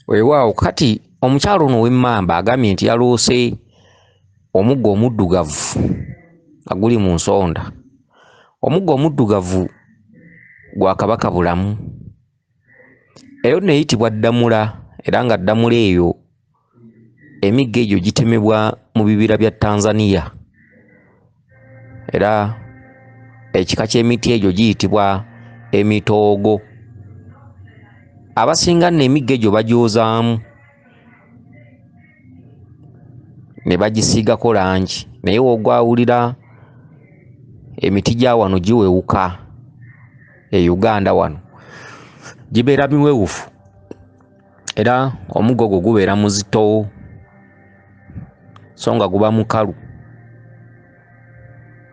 Weewaawo kati omukyalo ono w'emmamba agambye nti yaloose omuggo omuddugavu nga guli mu nsonda. Omuggo omuddugavu gwa kabaka bulamu. Eyo nno eyitibwa ddamula, era nga ddamula eyo emiggo egyo gitemebwa mu bibira bya Tanzania. Era ekika ky'emiti egyo giyitibwa emitoogo. Abasinga nno emiggo egyo bagyozaamu ne bagisiigako langi, naye w'ogwawulira emiti gya wano giwewuka e Uganda wano gibeera miwewufu, era omuggo gwo gubeera muzito so nga guba mukalu.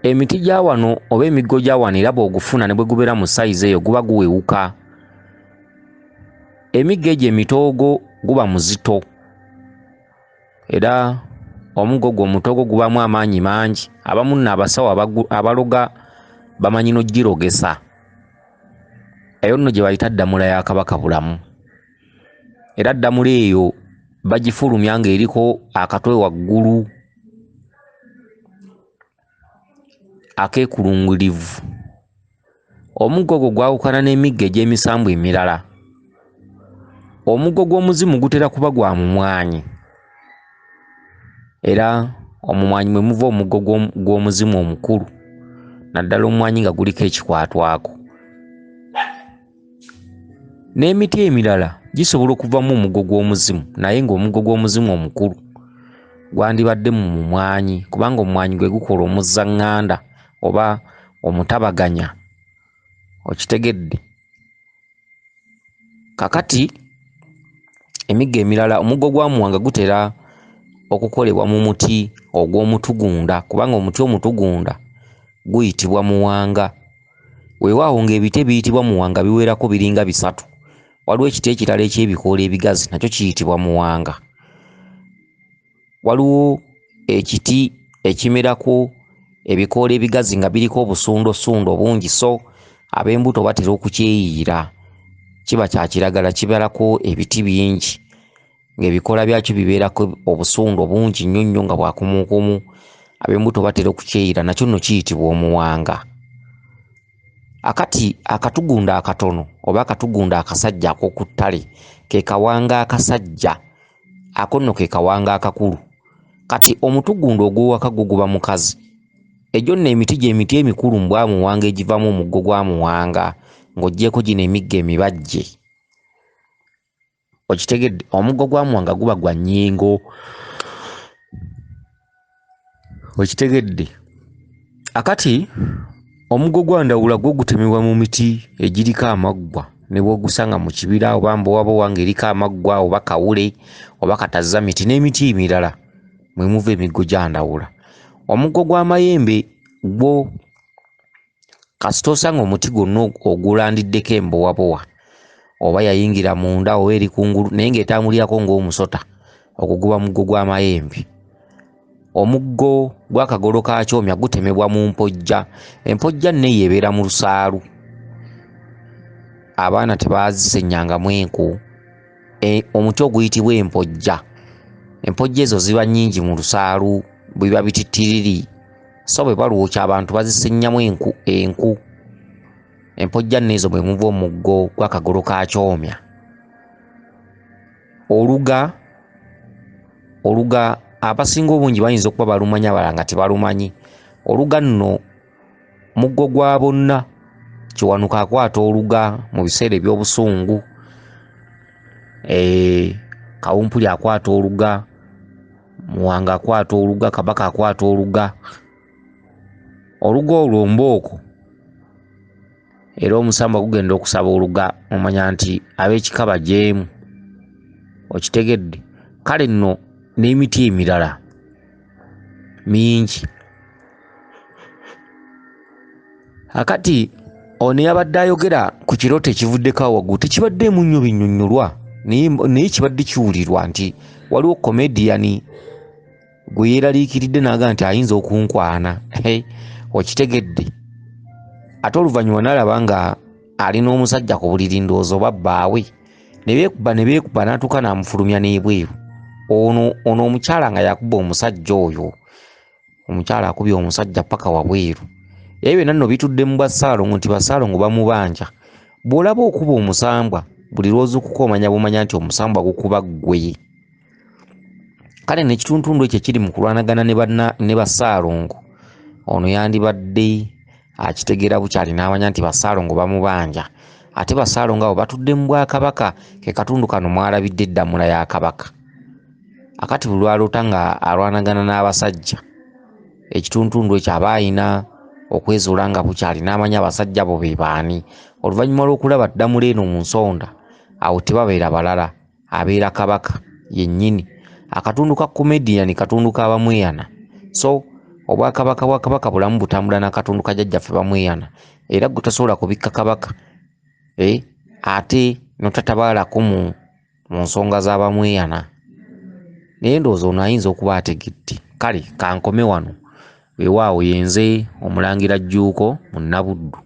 Emiti gya wano oba emiggo gya wano era bw'ogufuna ne bwe gubeera mu sayizi eyo guba guwewuka. Emiggo egyo emitoogo guba muzito, era omuggo gwo omutoogo gubamu amaanyi mangi. Abamu nno abasawo abaloga bamanyi n'ogirogesa. Eyo nno gye bayita ddamula ya kabaka bulamu. Era ddamula eyo bagifulumya ng'eriko akatwe waggulu akeekulungirivu. Omuggo gwo gwawukana n'emiggo egy'emisambu emirala. Omuggo gw'omuzimu gutera kuba gwa mumwanyi, era omumwanyi mwe muva omuggo gw'omuzimu omukulu, naddala omumwanyi nga guliko ekikwatwako. N'emiti emirala gisobola okuvamu omuggo gw'omuzimu, naye ng'omuggo gw'omuzimu omukulu gwandibadde mu mumwanyi, kubanga omumwanyi gwe gukola omuzzaŋŋanda oba omutabaganya. Okitegedde? Kakati emiggo emirala, omuggo gwa muwanga gutera okukolebwa mu muti ogw'omutugunda, kubanga omuti omutugunda guyitibwa muwanga. Weewaawo ng'ebiti ebiyitibwa muwanga biwerako biringa 3. Waliwo ekiti ekirala eky'ebikoola ebigazi, nakyo kiyitibwa muwanga. Waliwo ekiti ekimerako ebikoola ebigazi nga biriko obusundosundo bungi, so ab'embuto batera okukyeyiira. Kiba kya kiragala, kibeerako ebiti bingi, ng'ebikoola byakyo bibeerako obusundo bungi nnyo nnyo nga bwakumuukumu. Ab'embuto batera okukyeyiira, nakyo nno kiyitibwa omuwanga. Akati akatugunda akatono oba akatugunda akasajja ak'oku ttale ke kawanga akasajja, ako nno ke kawanga akakulu. Kati omutugunda ogw'owaka gwo guba mukazi. Egyo nno emiti gy'emiti emikulu mbwa muwanga egivamu omuggo gwa muwanga, ng'oggyeko gino emiggo emibajje. Okitegedde? Omuggo gwa muwanga guba gwa nnyingo. Okitegedde? Akati omuggo gwa ndawula gwo gutemebwa mu miti egiriko amaggwa, ne bw'ogusanga mu kibira oba mbowabowa ng'eriko amaggwa oba kawule oba katazzamiti n'emiti emirala mwe muva emiggo gya ndawula. Omuggo gw'amayembe gwo kasita osanga omuti gwonna ogulandiddeko embowabowa oba yayingira munda oba eri kungulu naye ng'etambulirako ng'omusota, ogwo guba muggo gw'amayembe. Omuggo gw'akagolo ka kyomya gutemebwa mu mpojja. Empojja nno eyo ebeera mu lusaalu. Abaana tebaazisenyangamu enku. Omuti oguyitibwa empojja. Empojja ezo ziba nnyingi mu lusaalu, biba bitittiriri, so bwe balwokya abantu bazisennyamu enku. Empojja nno ezo bwe muva omuggo gw'akagolo ka kyomya. Oluga abasinga obungi bayinza okuba balumanyi, abalala nga tebalumanyi. Oluga nno muggo gwa bonna. Kiwanuka akwata oluga mu biseera eby'obusungu. Kawumpuli akwata oluga, muwanga akwata oluga, kabaka akwata oluga. Oluga olwo mbooko, era omusamba gugenda okusaba oluga, omanya nti ab'ekika bajeemu. Okitegedde? Kale nno n'emiti emirala mingi. Akati ono yabadde ayogera ku kirooto ekivuddeko awo waggulu, tekibaddeemu nnyo binnyonnyolwa, naye kibadde kiwulirwa nti waliwo komediyani gwe yeeraliikiridde n'agamba nti ayinza okunkwana. Okitegedde? Ate oluvannyuma n'alaba nga alina omusajja ku buliri, ndowooza oba bbaawe, ne beekuba n'atuuka n'amufulumya n'ebweru. Ono omukyala nga yakuba omusajja oyo, omukyala akubye omusajja paka wabweru. Ebyo byonna nno bitudde mu Bassaalongo nti Bassaalongo bamubanja. Bw'olaba okuba omusambwa buli lw'ozuukuka omanya bumanya nti omusambwa gukuba ggwe. Kale n'ekituntundu ekyo kiri mu kulwanagana ne Bassaalongo, ono yandibadde akitegeera bukyali n'amanya nti Bassaalongo bamubanja. Ate Bassaalongo abo batudde mu Bwakabaka, ke katundu kano mwalabidde eddamula ya Kabaka. Akati buli lwaloota nga alwanagana n'abasajja, ekituntundu ekyo aba ayina okwezuula nga bukyali n'amanya abasajja bo be baani. Oluvannyuma lw'okulaba ddamula eno mu nsonda, awo tebabeera balala, abeera Kabaka yennyini. Akatundu ka Comedian katundu ka Bamweyana. So Obwakabaka bwa Kabaka bulamu butambula n'akatundu ka jjajjaffe Bamweyana, era gwe tasobola kubikka Kabaka ate notatabaalako mu nsonga z'Abamweyana. Naye ndowooza ono ayinza okuba ategedde. Kale kankome wano, weewaawo yenze Omulangira Jjuuko mu Nnabuddu.